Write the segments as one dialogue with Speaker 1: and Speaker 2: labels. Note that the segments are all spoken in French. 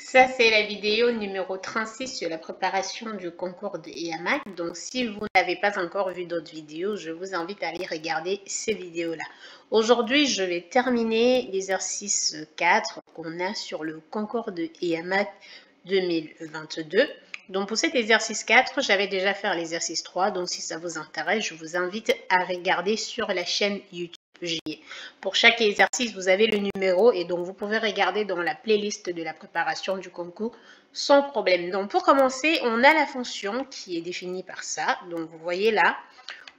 Speaker 1: Ça, c'est la vidéo numéro 36 sur la préparation du concours de EAMAC. Donc, si vous n'avez pas encore vu d'autres vidéos, je vous invite à aller regarder ces vidéos-là. Aujourd'hui, je vais terminer l'exercice 4 qu'on a sur le concours de EAMAC 2022. Donc, pour cet exercice 4, j'avais déjà fait l'exercice 3. Donc, si ça vous intéresse, je vous invite à regarder sur la chaîne YouTube. Pour chaque exercice, vous avez le numéro et donc vous pouvez regarder dans la playlist de la préparation du concours sans problème. Donc pour commencer, on a la fonction qui est définie par ça. Donc vous voyez là,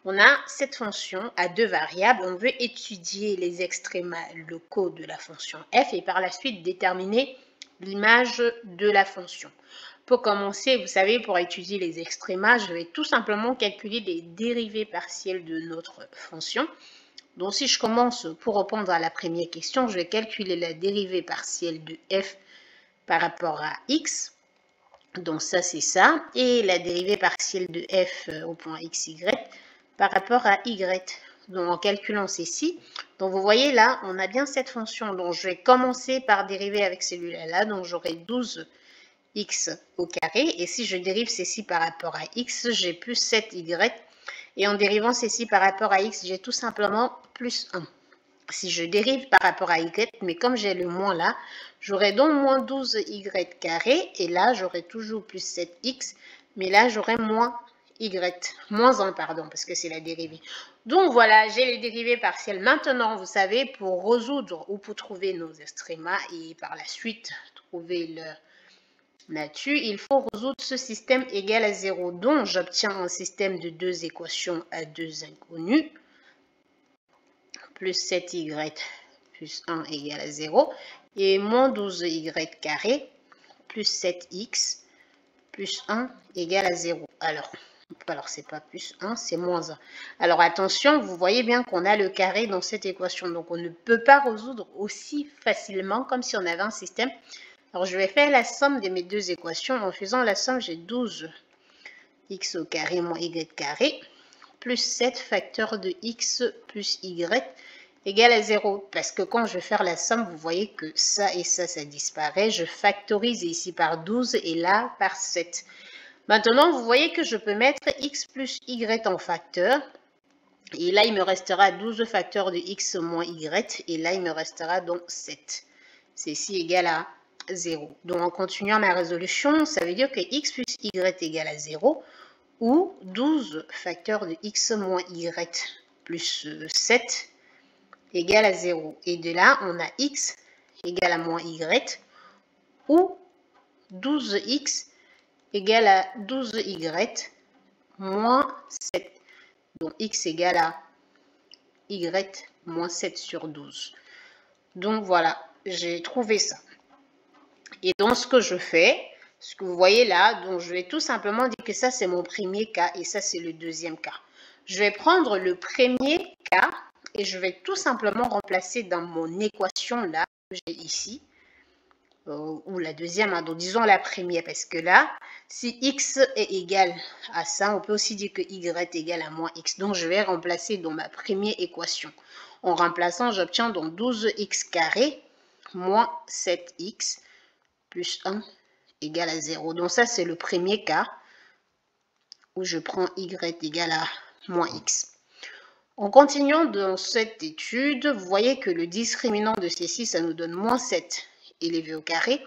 Speaker 1: on a cette fonction à deux variables. On veut étudier les extrémas locaux de la fonction f et par la suite déterminer l'image de la fonction. Pour commencer, vous savez, pour étudier les extrémas, je vais tout simplement calculer les dérivées partielles de notre fonction. Donc, si je commence pour répondre à la première question, je vais calculer la dérivée partielle de f par rapport à x. Donc, ça, c'est ça. Et la dérivée partielle de f au point xy par rapport à y. Donc, en calculant ceci, donc vous voyez là, on a bien cette fonction. Donc, je vais commencer par dériver avec celui-là. Donc, j'aurai 12x au carré. Et si je dérive ceci par rapport à x, j'ai plus 7y. Et en dérivant ceci par rapport à x, j'ai tout simplement plus 1. Si je dérive par rapport à y, mais comme j'ai le moins là, j'aurai donc moins 12y carré. Et là, j'aurai toujours plus 7x. Mais là, j'aurai moins y. Moins 1, pardon, parce que c'est la dérivée. Donc voilà, j'ai les dérivées partielles. Maintenant, vous savez, pour résoudre ou pour trouver nos extrémas et par la suite trouver leur nature, il faut résoudre ce système égal à 0. Donc, j'obtiens un système de deux équations à deux inconnues. Plus 7y plus 1 égale à 0. Et moins 12y carré plus 7x plus 1 égale à 0. Alors c'est pas plus 1, c'est moins 1. Alors, attention, vous voyez bien qu'on a le carré dans cette équation. Donc, on ne peut pas résoudre aussi facilement comme si on avait un système. Alors, je vais faire la somme de mes deux équations. En faisant la somme, j'ai 12x au carré moins y carré plus 7 facteur de x plus y égale à 0. Parce que quand je vais faire la somme, vous voyez que ça et ça disparaît. Je factorise ici par 12 et là par 7. Maintenant, vous voyez que je peux mettre x plus y en facteur. Et là, il me restera 12 facteurs de x moins y. Et là, il me restera donc 7. Ceci égale à 0. Donc, en continuant ma résolution, ça veut dire que x plus y égale à 0 ou 12 facteurs de x moins y plus 7 égale à 0. Et de là, on a x égale à moins y ou 12x égale à 12y moins 7. Donc, x égale à y moins 7 sur 12. Donc, voilà, j'ai trouvé ça. Et donc, ce que je fais, ce que vous voyez là, donc je vais tout simplement dire que ça, c'est mon premier cas et ça, c'est le deuxième cas. Je vais prendre le premier cas et je vais tout simplement remplacer dans mon équation là, que j'ai ici, ou la deuxième, hein, donc disons la première, parce que là, si x est égal à ça, on peut aussi dire que y est égal à moins x. Donc, je vais remplacer dans ma première équation. En remplaçant, j'obtiens donc 12x carré moins 7x plus 1 égale à 0. Donc ça, c'est le premier cas où je prends y égale à moins x. En continuant dans cette étude, vous voyez que le discriminant de ceci, ça nous donne moins 7 élevé au carré,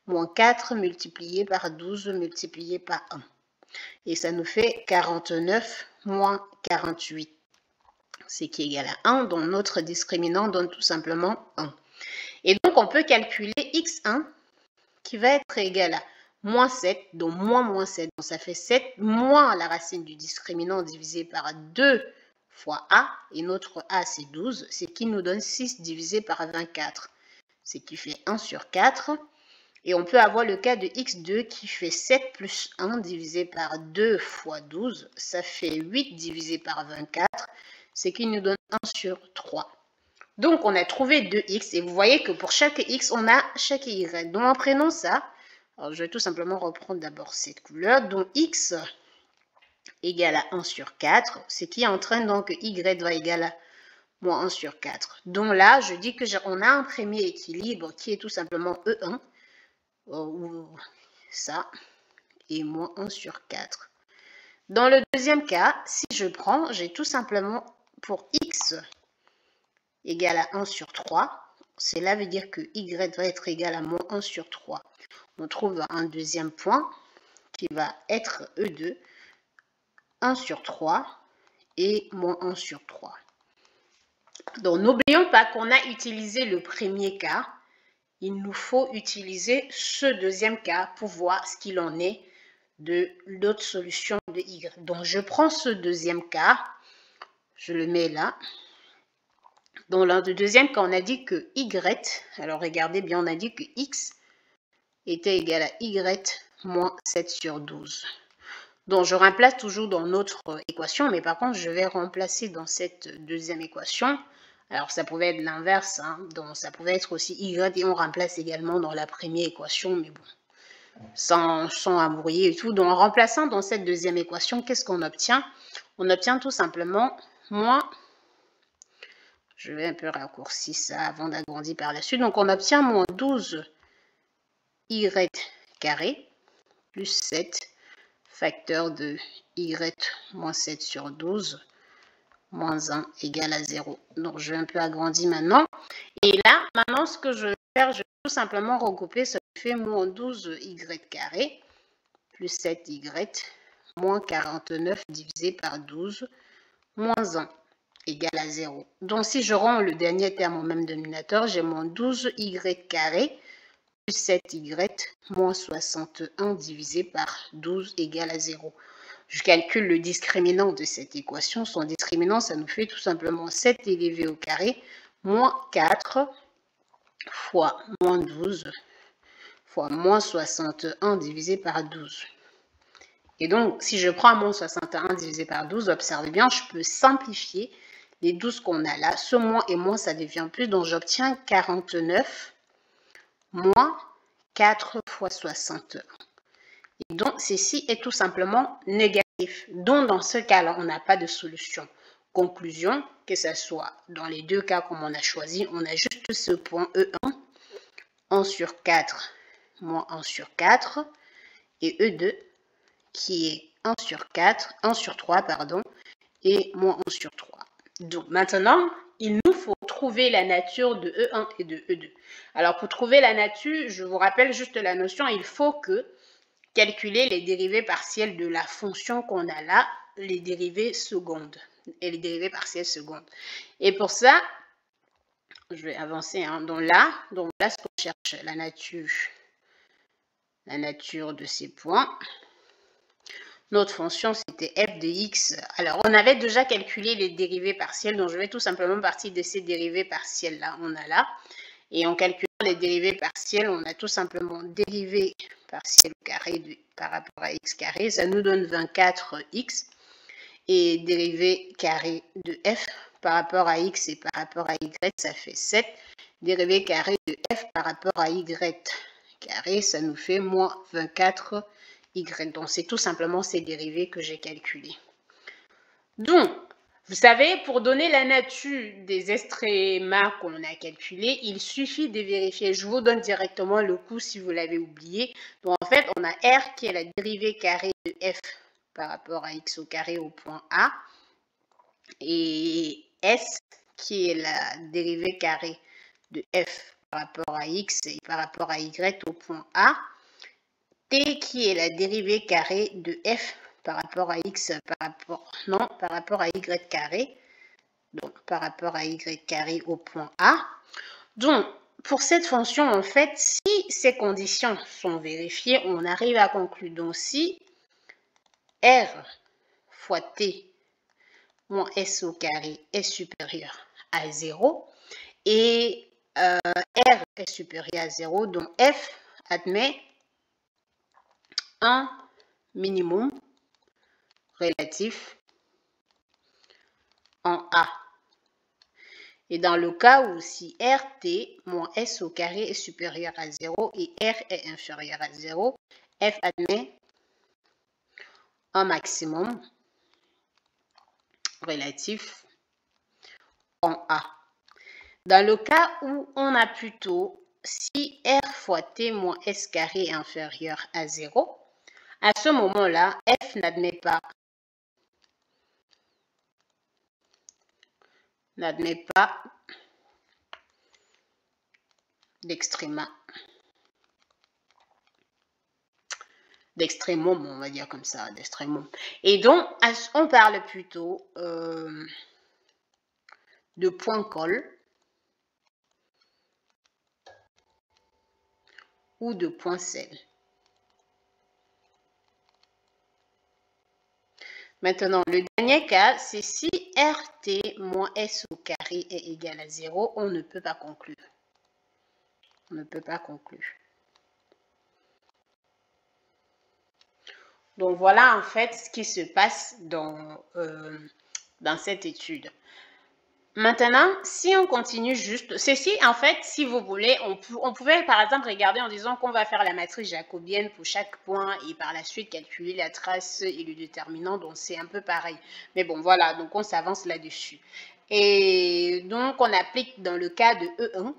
Speaker 1: moins 4 multiplié par 12 multiplié par 1. Et ça nous fait 49 moins 48, ce qui est égal à 1. Donc notre discriminant donne tout simplement 1. Et donc on peut calculer x1 qui va être égal à moins 7, donc moins 7, donc ça fait 7 moins la racine du discriminant divisé par 2 fois a, et notre a c'est 12, ce qui nous donne 6 divisé par 24, ce qui fait 1 sur 4. Et on peut avoir le cas de x2 qui fait 7 plus 1 divisé par 2 fois 12, ça fait 8 divisé par 24, ce qui nous donne 1 sur 3. Donc, on a trouvé 2x et vous voyez que pour chaque x, on a chaque y. Donc, en prenant ça, alors je vais tout simplement reprendre d'abord cette couleur. Donc, x égale à 1 sur 4, ce qui entraîne donc que y va égal à moins 1 sur 4. Donc là, je dis qu'on a un premier équilibre qui est tout simplement E1. ou ça, et moins 1 sur 4. Dans le deuxième cas, si je prends, j'ai tout simplement pour x égale à 1 sur 3, cela veut dire que y va être égal à moins 1 sur 3. On trouve un deuxième point qui va être E2, 1 sur 3 et moins 1 sur 3. Donc, n'oublions pas qu'on a utilisé le premier cas. Il nous faut utiliser ce deuxième cas pour voir ce qu'il en est de l'autre solution de y. Donc, je prends ce deuxième cas, je le mets là. Dans le deuxième cas, on a dit que y, alors regardez bien, on a dit que x était égal à y moins 7 sur 12. Donc, je remplace toujours dans notre équation, mais par contre, je vais remplacer dans cette deuxième équation. Alors, ça pouvait être l'inverse, hein, donc ça pouvait être aussi y et on remplace également dans la première équation, mais bon, sans embrouiller et tout. Donc, en remplaçant dans cette deuxième équation, qu'est-ce qu'on obtient? On obtient tout simplement moins, je vais un peu raccourcir ça avant d'agrandir par la suite. Donc, on obtient moins 12 y carré plus 7 facteur de y moins 7 sur 12 moins 1 égale à 0. Donc, je vais un peu agrandir maintenant. Et là, maintenant, ce que je vais faire, je vais tout simplement regrouper ce qui fait moins 12y carré plus 7y moins 49 divisé par 12 moins 1 égale à 0. Donc, si je rends le dernier terme au même dénominateur, j'ai moins 12y carré plus 7y moins 61 divisé par 12 égale à 0. Je calcule le discriminant de cette équation. Son discriminant, ça nous fait tout simplement 7 élevé au carré moins 4 fois moins 12 fois moins 61 divisé par 12. Et donc, si je prends moins 61 divisé par 12, observez bien, je peux simplifier les 12 qu'on a là. Ce moins et moins, ça devient plus. Donc, j'obtiens 49 moins 4 fois 61. Et donc, ceci est tout simplement négatif. Donc, dans ce cas-là, on n'a pas de solution. Conclusion, que ce soit dans les deux cas comme on a choisi, on a juste ce point E1, 1 sur 4 moins 1 sur 4, et E2, qui est 1 sur 4, 1 sur 3, pardon, et moins 1 sur 3. Donc, maintenant, il nous faut trouver la nature de E1 et de E2. Alors, pour trouver la nature, je vous rappelle juste la notion, il faut que calculer les dérivées partielles de la fonction qu'on a là, les dérivées secondes et les dérivées partielles secondes. Et pour ça, je vais avancer. Hein. Donc là, ce qu'on cherche, la nature de ces points. Notre fonction, c'était f de x. Alors, on avait déjà calculé les dérivées partielles, donc je vais tout simplement partir de ces dérivées partielles-là. On a là. Et en calculant les dérivées partielles, on a tout simplement dérivé partielle au carré par rapport à x carré. Ça nous donne 24x. Et dérivé carré de f par rapport à x et par rapport à y, ça fait 7. Dérivé carré de f par rapport à y carré, ça nous fait moins 24y. Donc, c'est tout simplement ces dérivés que j'ai calculés. Donc, vous savez, pour donner la nature des extrémas qu'on a calculés, il suffit de vérifier. Je vous donne directement le coup si vous l'avez oublié. Donc, en fait, on a R qui est la dérivée carrée de f par rapport à x au carré au point A. Et S qui est la dérivée carrée de f par rapport à x et par rapport à y au point A. T qui est la dérivée carrée de f par rapport à x par rapport à y carré. Donc, par rapport à y carré au point A. Donc, pour cette fonction, en fait, si ces conditions sont vérifiées, on arrive à conclure. Donc, si R fois T moins S au carré est supérieur à 0 et R est supérieur à 0, donc F admet un minimum relatif en A. Et dans le cas où si RT moins S au carré est supérieur à 0 et R est inférieur à 0, F admet un maximum relatif en A. Dans le cas où on a plutôt si R fois t moins s carré est inférieur à 0, à ce moment-là, f n'admet pas d'extrémum, on va dire comme ça, d'extrémum. Et donc, on parle plutôt de point col ou de point sel. Maintenant, le dernier cas, c'est si RT moins S au carré est égal à 0, on ne peut pas conclure. On ne peut pas conclure. Donc, voilà en fait ce qui se passe dans cette étude. Maintenant, si on continue juste, ceci en fait, si vous voulez, on pouvait par exemple regarder en disant qu'on va faire la matrice jacobienne pour chaque point et par la suite calculer la trace et le déterminant, donc c'est un peu pareil. Mais bon, voilà, donc on s'avance là-dessus. Et donc, on applique dans le cas de E1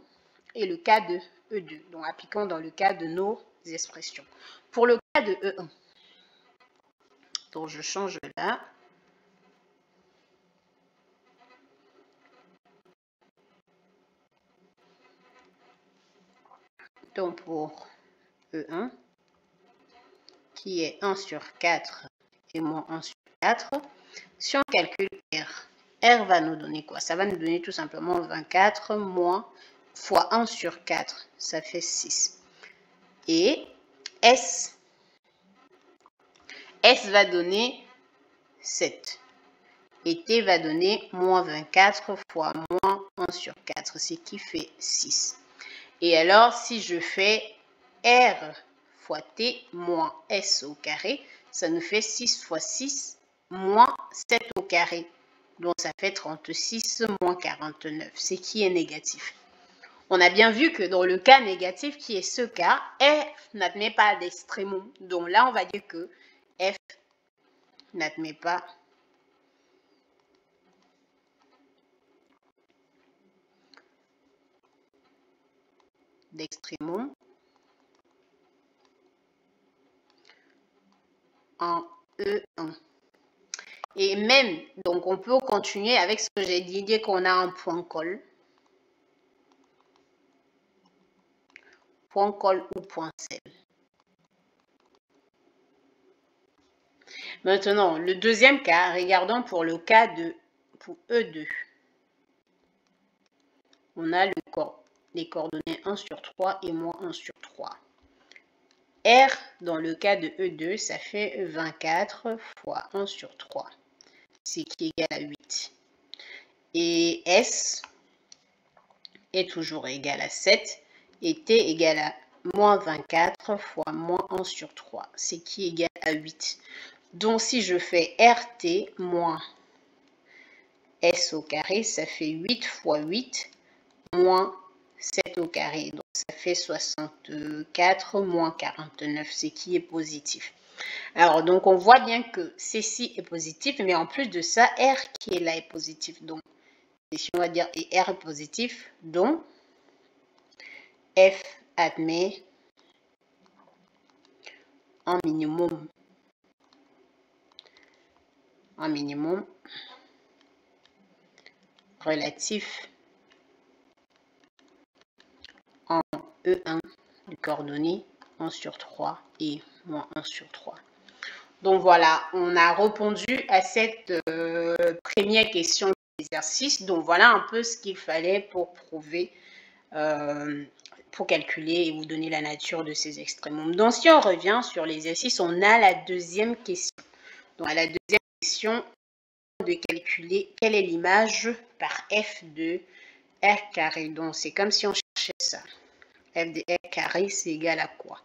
Speaker 1: et le cas de E2. Donc, appliquons dans le cas de nos expressions. Pour le cas de E1, donc je change là. Donc, pour E1, qui est 1 sur 4 et moins 1 sur 4, si on calcule R va nous donner quoi? Ça va nous donner tout simplement 24 moins fois 1 sur 4, ça fait 6. Et S va donner 7. Et T va donner moins 24 fois moins 1 sur 4, ce qui fait 6. Et alors, si je fais R fois T moins S au carré, ça nous fait 6 fois 6 moins 7 au carré. Donc, ça fait 36 moins 49, ce qui est négatif. On a bien vu que dans le cas négatif, qui est ce cas, F n'admet pas d'extrémum. Donc là, on va dire que F n'admet pas d'extrémum en E1. Et même, donc on peut continuer avec ce que j'ai dit, dès qu'on a un point col ou point sel. Maintenant, le deuxième cas, regardons pour le cas pour E2. On a les coordonnées 1 sur 3 et moins 1 sur 3. R, dans le cas de E2, ça fait 24 fois 1 sur 3, ce qui est égal à 8. Et S est toujours égal à 7 et T égale à moins 24 fois moins 1 sur 3, ce qui est égal à 8. Donc, si je fais RT moins S au carré, ça fait 8 fois 8 moins 7 au carré. Donc, ça fait 64 moins 49, ce qui est positif. Alors, donc, on voit bien que ceci est positif, mais en plus de ça, R qui est là est positif. Donc, si on va dire et R est positif, donc F admet un minimum relatif en E1 de coordonnées 1 sur 3 et moins 1 sur 3. Donc voilà, on a répondu à cette première question d'exercice. Donc voilà un peu ce qu'il fallait pour prouver, pour calculer et vous donner la nature de ces extrémums. Donc si on revient sur l'exercice, on a la deuxième question. Donc à la deuxième question, de calculer quelle est l'image par f de r carré. Donc c'est comme si on cherchait ça. F de r carré, c'est égal à quoi?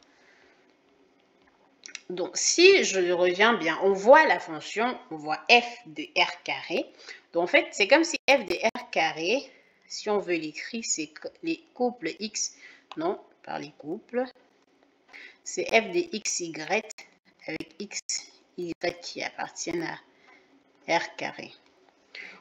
Speaker 1: Donc, si je reviens bien, on voit la fonction, on voit f de r carré. Donc, en fait, c'est comme si f de r carré, si on veut l'écrire, c'est les couples x, non, par les couples, c'est f de xy avec xy qui appartiennent à r carré.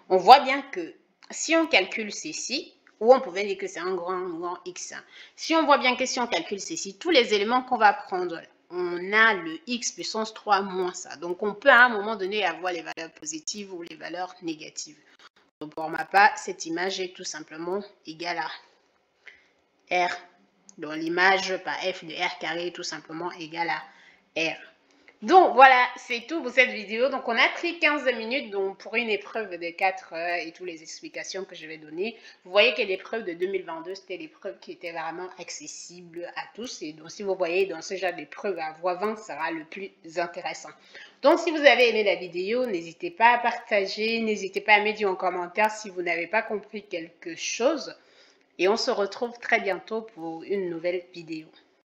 Speaker 1: On voit bien que si on calcule ceci, Ou on pouvait dire que c'est un grand X. Si on voit bien que si on calcule ceci, tous les éléments qu'on va prendre, on a le X puissance 3 moins ça. Donc, on peut à un moment donné avoir les valeurs positives ou les valeurs négatives. Donc, pour ma part, cette image est tout simplement égale à R. Donc, l'image par F de R carré est tout simplement égale à R. Donc voilà, c'est tout pour cette vidéo. Donc on a pris 15 minutes donc, pour une épreuve de 4 heures et toutes les explications que je vais donner. Vous voyez que l'épreuve de 2022, c'était l'épreuve qui était vraiment accessible à tous. Et donc si vous voyez dans ce genre d'épreuve à voix 20, ça sera le plus intéressant. Donc si vous avez aimé la vidéo, n'hésitez pas à partager, n'hésitez pas à me dire en commentaire si vous n'avez pas compris quelque chose. Et on se retrouve très bientôt pour une nouvelle vidéo.